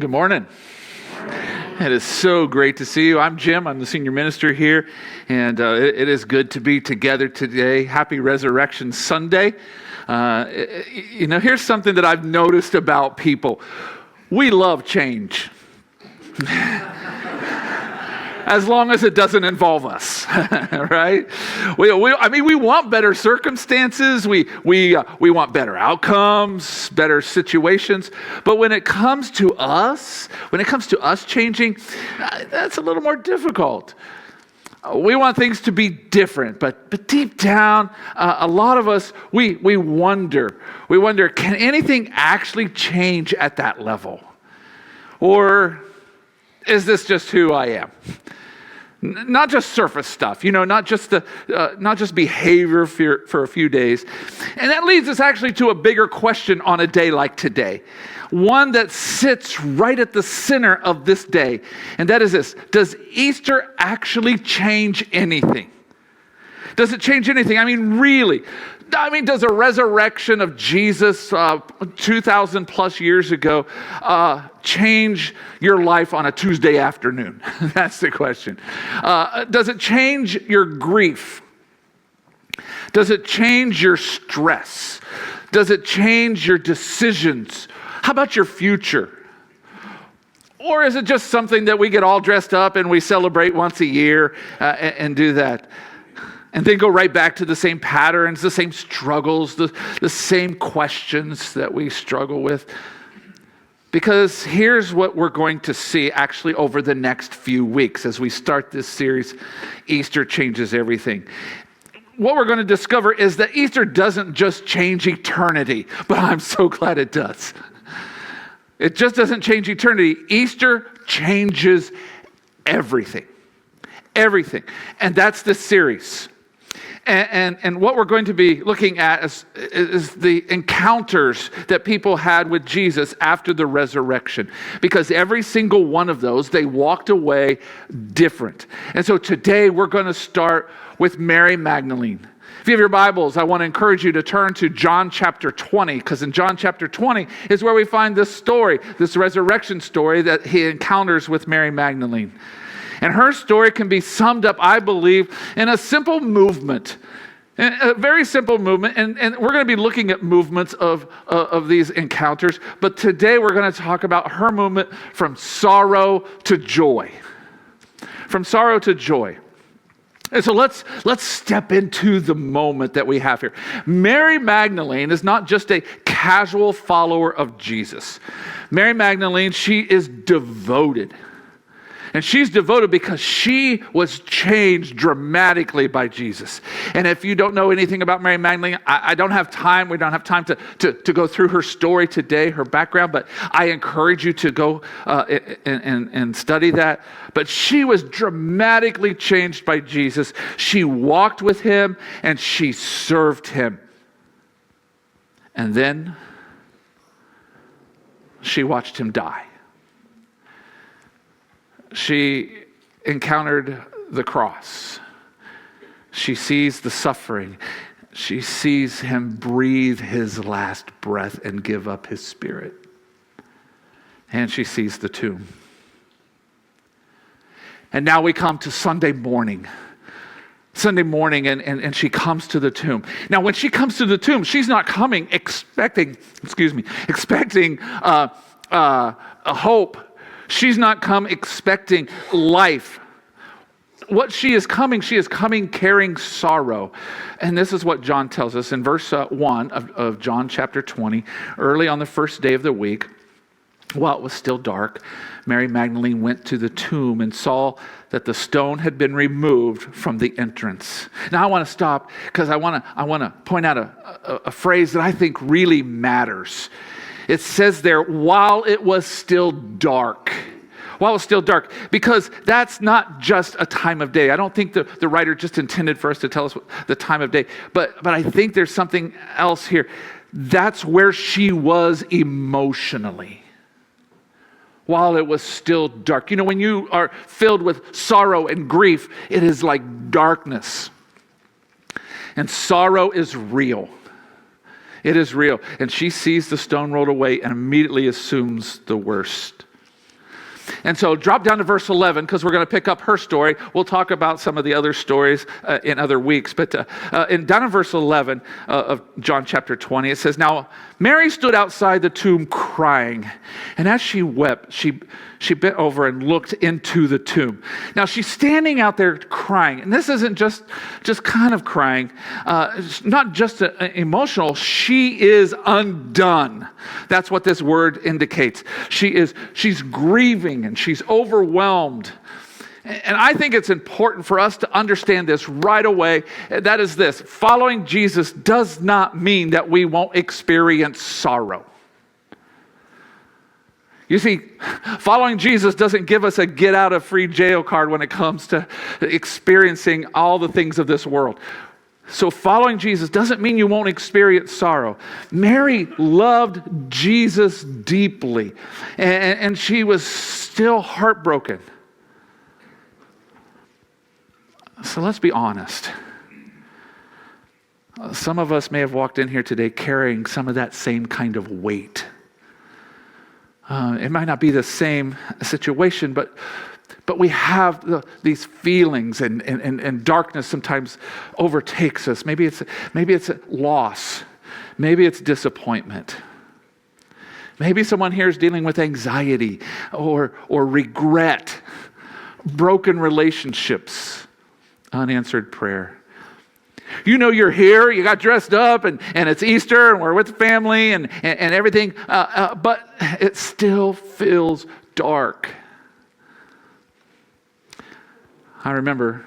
Good morning. It is so great to see you. I'm Jim. I'm the senior minister here, and it is good to be together today. Happy Resurrection Sunday. Here's something that I've noticed about people. We love change. As long as it doesn't involve us, right? We want better circumstances. We want better outcomes, better situations. But when it comes to us changing, that's a little more difficult. We want things to be different, but deep down, a lot of us, we wonder, can anything actually change at that level? Or is this just who I am? Not just surface stuff, not just behavior for a few days. And that leads us actually to a bigger question on a day like today. One that sits right at the center of this day. And that is this: does Easter actually change anything? Does it change anything? Really? Does a resurrection of Jesus 2,000 plus years ago change your life on a Tuesday afternoon? That's the question. Does it change your grief? Does it change your stress? Does it change your decisions? How about your future? Or is it just something that we get all dressed up and we celebrate once a year and do that? And then go right back to the same patterns, the same struggles, the same questions that we struggle with. Because here's what we're going to see actually over the next few weeks as we start this series, Easter Changes Everything. What we're going to discover is that Easter doesn't just change eternity, but I'm so glad it does. It just doesn't change eternity. Easter changes everything. Everything. And that's the series. And what we're going to be looking at is the encounters that people had with Jesus after the resurrection. Because every single one of those, they walked away different. And so today we're going to start with Mary Magdalene. If you have your Bibles, I want to encourage you to turn to John chapter 20, because in John chapter 20 is where we find this story, this resurrection story that he encounters with Mary Magdalene. And her story can be summed up, I believe, in a simple movement, a very simple movement. And we're going to be looking at movements of these encounters. But today we're going to talk about her movement from sorrow to joy. From sorrow to joy. And so let's step into the moment that we have here. Mary Magdalene is not just a casual follower of Jesus. Mary Magdalene, she is devoted. And she's devoted because she was changed dramatically by Jesus. And if you don't know anything about Mary Magdalene, I don't have time. We don't have time to go through her story today, her background. But I encourage you to go and study that. But she was dramatically changed by Jesus. She walked with him and she served him. And then she watched him die. She encountered the cross. She sees the suffering. She sees him breathe his last breath and give up his spirit. And she sees the tomb. And now we come to Sunday morning. And she comes to the tomb. Now, when she comes to the tomb, she's not coming expecting a hope. She's not come expecting life. What she is coming carrying sorrow. And this is what John tells us in verse 1 of John chapter 20. Early on the first day of the week, while it was still dark, Mary Magdalene went to the tomb and saw that the stone had been removed from the entrance. Now I want to stop because I want to point out a phrase that I think really matters. It says there, while it was still dark. While it was still dark. Because that's not just a time of day. I don't think the writer just intended for us to tell us the time of day. But I think there's something else here. That's where she was emotionally. While it was still dark. When you are filled with sorrow and grief, it is like darkness. And sorrow is real. It is real. And she sees the stone rolled away and immediately assumes the worst. And so drop down to verse 11 because we're going to pick up her story. We'll talk about some of the other stories in other weeks. But down in verse 11 of John chapter 20, it says, "Now Mary stood outside the tomb crying. And as she wept, she bent over and looked into the tomb." Now she's standing out there crying. And this isn't just kind of crying. It's not just emotional. She is undone. That's what this word indicates. She's grieving and she's overwhelmed. And I think it's important for us to understand this right away. That is this: following Jesus does not mean that we won't experience sorrow. You see, following Jesus doesn't give us a get out of free jail card when it comes to experiencing all the things of this world. So following Jesus doesn't mean you won't experience sorrow. Mary loved Jesus deeply, and she was still heartbroken. So let's be honest. Some of us may have walked in here today carrying some of that same kind of weight. It might not be the same situation, but we have these feelings, and darkness sometimes overtakes us. Maybe it's a loss. Maybe it's disappointment. Maybe someone here is dealing with anxiety or regret, broken relationships, unanswered prayer. You know you're here, you got dressed up, and it's Easter, and we're with the family, and everything, but it still feels dark. I remember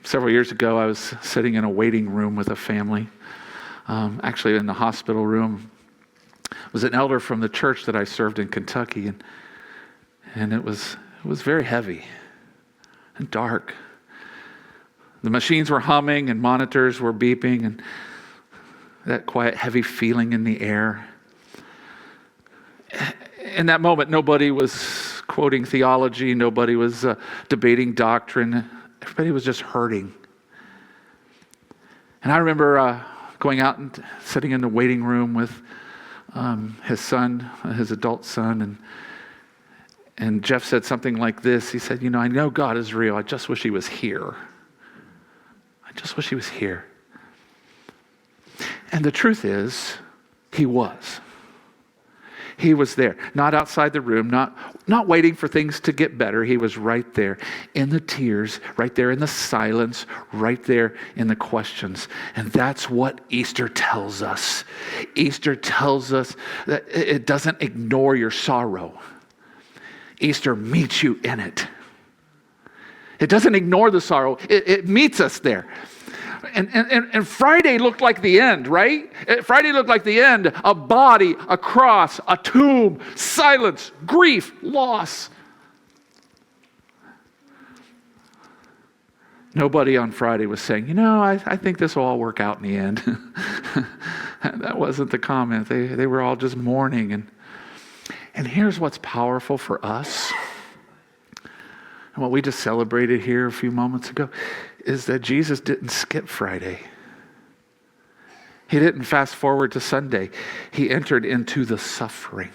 several years ago, I was sitting in a waiting room with a family, actually in the hospital room. It was an elder from the church that I served in Kentucky, and it was very heavy and dark. The machines were humming and monitors were beeping, and that quiet, heavy feeling in the air. In that moment, nobody was quoting theology. Nobody was debating doctrine. Everybody was just hurting. And I remember going out and sitting in the waiting room with his son, his adult son, and Jeff said something like this. He said, I know God is real. I just wish he was here. I just wish he was here. And the truth is, he was. He was there, not outside the room, not waiting for things to get better. He was right there in the tears, right there in the silence, right there in the questions. And that's what Easter tells us. Easter tells us that it doesn't ignore your sorrow. Easter meets you in it. It doesn't ignore the sorrow. It meets us there. And Friday looked like the end, right? Friday looked like the end. A body, a cross, a tomb, silence, grief, loss. Nobody on Friday was saying, I think this will all work out in the end. That wasn't the comment. They were all just mourning. And here's what's powerful for us. And what we just celebrated here a few moments ago is that Jesus didn't skip Friday. He didn't fast forward to Sunday. He entered into the suffering.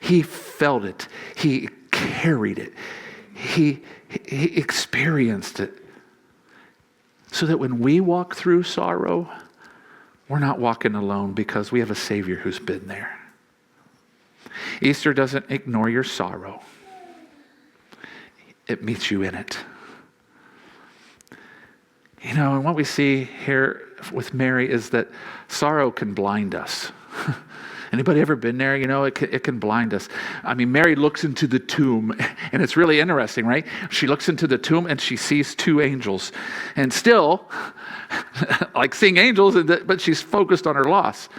He felt it. He carried it. He experienced it. So that when we walk through sorrow, we're not walking alone because we have a Savior who's been there. Easter doesn't ignore your sorrow. It meets you in it. And what we see here with Mary is that sorrow can blind us. Anybody ever been there? It can blind us. Mary looks into the tomb, and it's really interesting, right? She looks into the tomb and she sees two angels. And still, like seeing angels, but she's focused on her loss.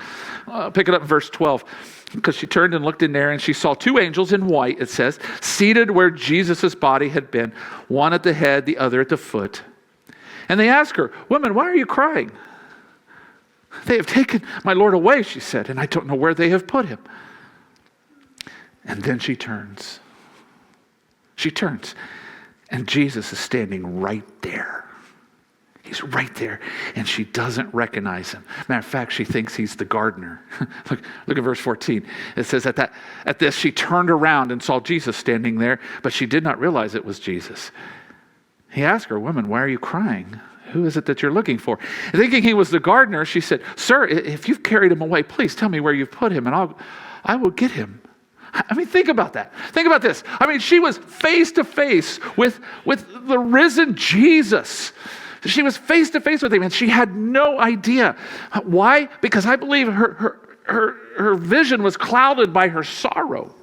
Pick it up in verse 12. Because she turned and looked in there, and she saw two angels in white, it says, seated where Jesus' body had been, one at the head, the other at the foot. And they asked her, "Woman, why are you crying?" "They have taken my Lord away," she said, "and I don't know where they have put him." And then she turns. She turns, and Jesus is standing right there. He's right there, and she doesn't recognize him. Matter of fact, she thinks he's the gardener. Look at verse 14. It says, at this, she turned around and saw Jesus standing there, but she did not realize it was Jesus. He asked her, "Woman, why are you crying? Who is it that you're looking for?" And thinking he was the gardener, she said, "Sir, if you've carried him away, please tell me where you've put him, and I will get him." I mean, think about that. Think about this. I mean, she was face to face with the risen Jesus. She was face to face with him, and she had no idea. Why? Because I believe her vision was clouded by her sorrow.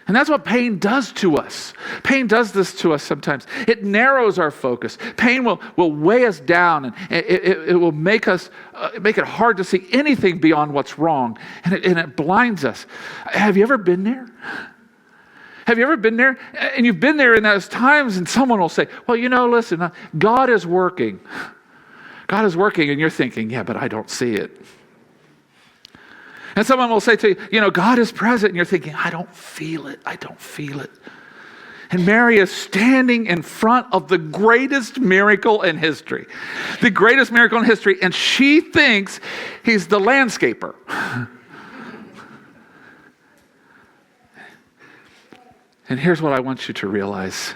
And that's what pain does to us. Pain does this to us sometimes. It narrows our focus. Pain will weigh us down, and it will make it hard to see anything beyond what's wrong, and it blinds us. Have you ever been there? Have you ever been there? And you've been there in those times, and someone will say, "Well, listen, God is working. God is working," and you're thinking, "Yeah, but I don't see it." And someone will say to you, "God is present," and you're thinking, "I don't feel it. I don't feel it." And Mary is standing in front of the greatest miracle in history. The greatest miracle in history, and she thinks he's the landscaper. And here's what I want you to realize.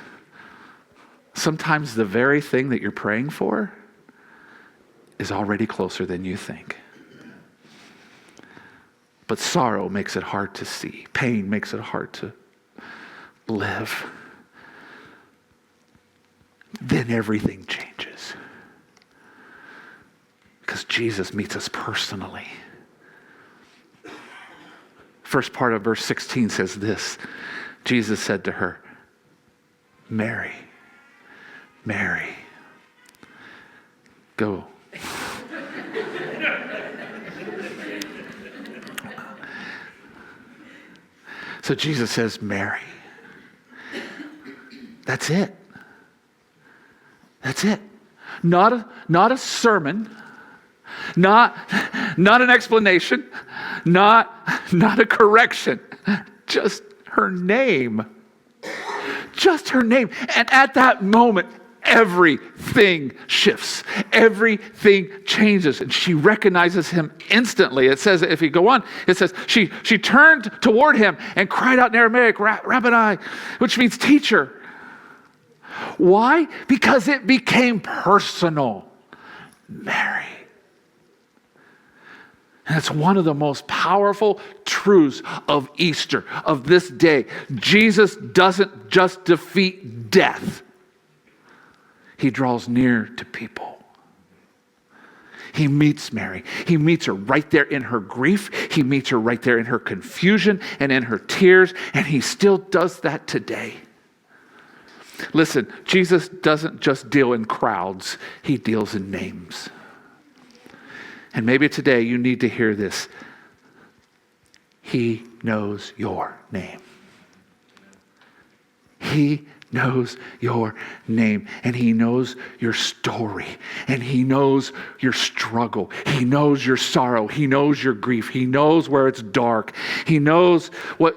Sometimes the very thing that you're praying for is already closer than you think. But sorrow makes it hard to see. Pain makes it hard to live. Then everything changes. Because Jesus meets us personally. First part of verse 16 says this. Jesus said to her, "Mary, Mary." Go. So Jesus says, "Mary." That's it. That's it. Not a sermon, not an explanation, not a correction. Just her name. Just her name. And at that moment, everything shifts. Everything changes. And she recognizes him instantly. It says, if you go on, it says, she turned toward him and cried out in Aramaic, "Rabboni," which means teacher. Why? Because it became personal. Mary. And it's one of the most powerful truths of Easter, of this day. Jesus doesn't just defeat death. He draws near to people. He meets Mary. He meets her right there in her grief. He meets her right there in her confusion and in her tears. And he still does that today. Listen, Jesus doesn't just deal in crowds. He deals in names. And maybe today you need to hear this. He knows your name. He knows your name, and he knows your story, and he knows your struggle. He knows your sorrow. He knows your grief. He knows where it's dark. He knows what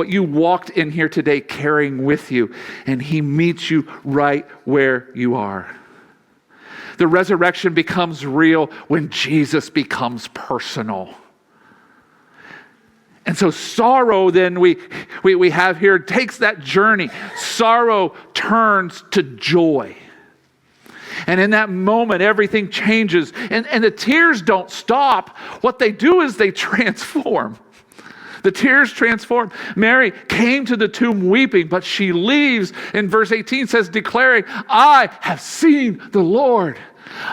you walked in here today carrying with you, and he meets you right where you are. The resurrection becomes real when Jesus becomes personal. And so sorrow then we have here takes that journey. Sorrow turns to joy. And in that moment, everything changes. And the tears don't stop. What they do is they transform. The tears transform. Mary came to the tomb weeping, but she leaves, in verse 18 says, declaring, "I have seen the Lord.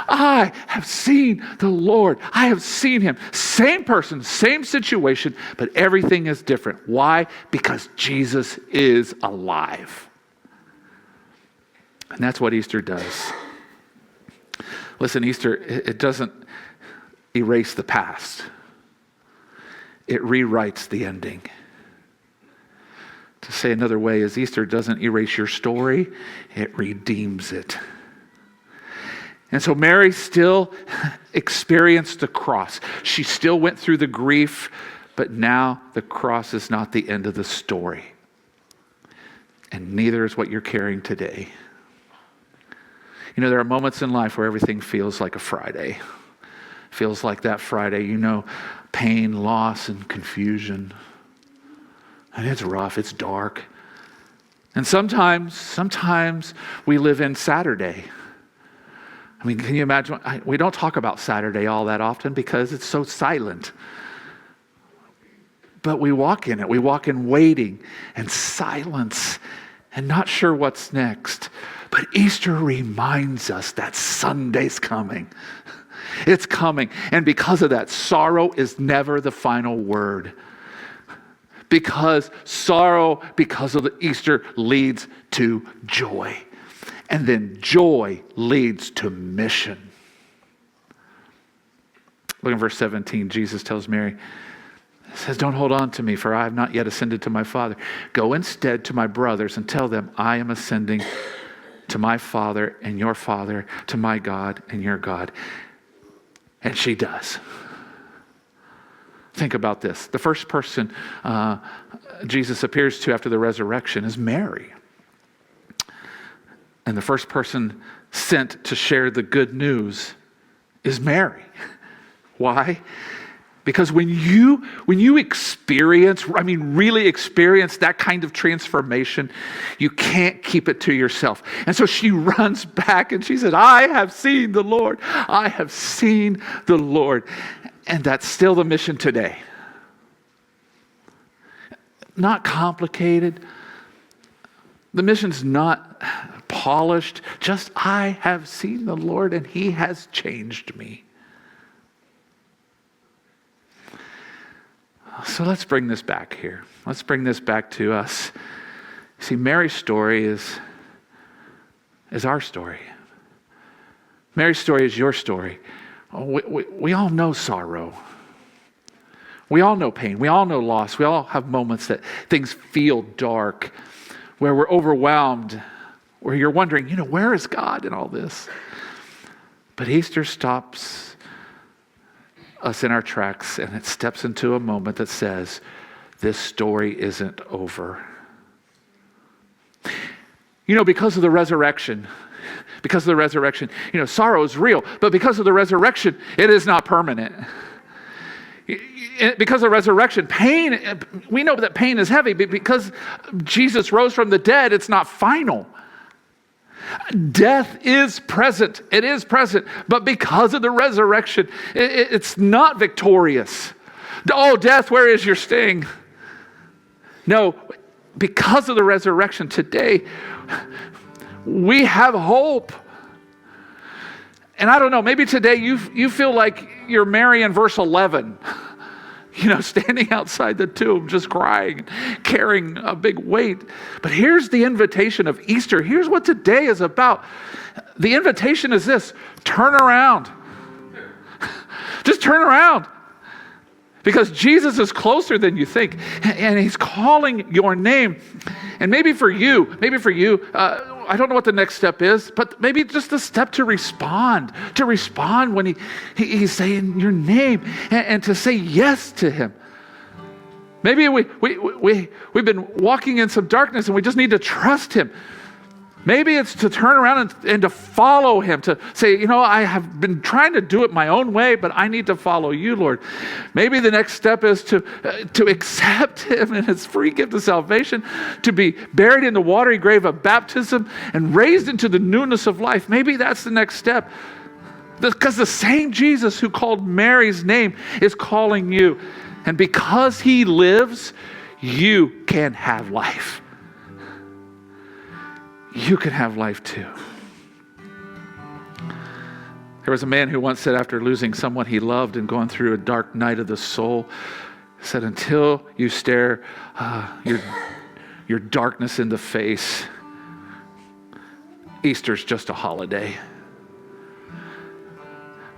I have seen the Lord. I have seen him." Same person, same situation, but everything is different. Why? Because Jesus is alive. And that's what Easter does. Listen, Easter, it doesn't erase the past. It rewrites the ending. To say another way is Easter doesn't erase your story, it redeems it. And so Mary still experienced the cross. She still went through the grief, but now the cross is not the end of the story. And neither is what you're carrying today. You know, there are moments in life where everything feels like a Friday. Feels like that Friday, pain, loss, and confusion. And it's rough, it's dark. And sometimes we live in Saturday. I mean, can you imagine? We don't talk about Saturday all that often because it's so silent. But we walk in it. We walk in waiting and silence and not sure what's next. But Easter reminds us that Sunday's coming. It's coming. And because of that, sorrow is never the final word. Because sorrow, because of the Easter, leads to joy. And then joy leads to mission. Look in verse 17. Jesus tells Mary, he says, don't hold on to me, for I have not yet ascended to my Father. Go instead to my brothers and tell them, I am ascending to my Father and your Father, to my God and your God. And she does. Think about this. The first person Jesus appears to after the resurrection is Mary. And the first person sent to share the good news is Mary. Why? Because when you experience, really experience that kind of transformation, you can't keep it to yourself. And so she runs back and she said, I have seen the Lord. I have seen the Lord. And that's still the mission today. Not complicated. The mission's not polished. Just, I have seen the Lord and he has changed me. So let's bring this back here. Let's bring this back to us. See, Mary's story is our story. Mary's story is your story. We all know sorrow. We all know pain. We all know loss. We all have moments that things feel dark, where we're overwhelmed, where you're wondering, where is God in all this? But Easter stops us in our tracks, and it steps into a moment that says, this story isn't over. Because of the resurrection, sorrow is real, but because of the resurrection, it is not permanent. Because of the resurrection, pain, we know that pain is heavy, but because Jesus rose from the dead, it's not final. Death is present. It is present. But because of the resurrection, it's not victorious. Oh, death, where is your sting? No, because of the resurrection today, we have hope. And I don't know, maybe today you feel like you're Mary in verse 11. Standing outside the tomb, just crying, carrying a big weight. But here's the invitation of Easter. Here's what today is about. The invitation is this: turn around. Just turn around. Because Jesus is closer than you think. And he's calling your name. And maybe for you, I don't know what the next step is, but maybe just a step to respond when he's saying your name and to say yes to him. Maybe we've been walking in some darkness and we just need to trust him. Maybe it's to turn around and to follow him, to say, I have been trying to do it my own way, but I need to follow you, Lord. Maybe the next step is to accept him and his free gift of salvation, to be buried in the watery grave of baptism and raised into the newness of life. Maybe that's the next step. Because the same Jesus who called Mary's name is calling you. And because he lives, you can have life. You can have life too. There was a man who once said, after losing someone he loved and going through a dark night of the soul, said, until you stare your darkness in the face, Easter's just a holiday.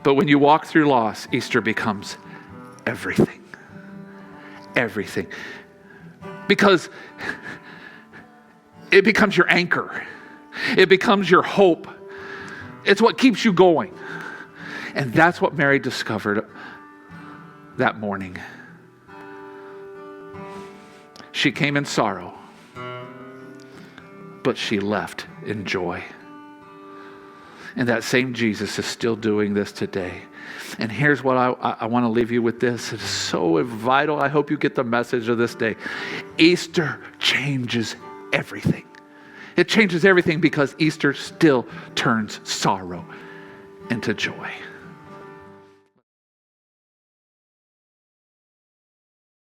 But when you walk through loss, Easter becomes everything. Everything. Because it becomes your anchor. It becomes your hope. It's what keeps you going. And that's what Mary discovered that morning. She came in sorrow, but she left in joy. And that same Jesus is still doing this today. And here's what I want to leave you with this. It is so vital. I hope you get the message of this day. Easter changes everything. It changes everything because Easter still turns sorrow into joy.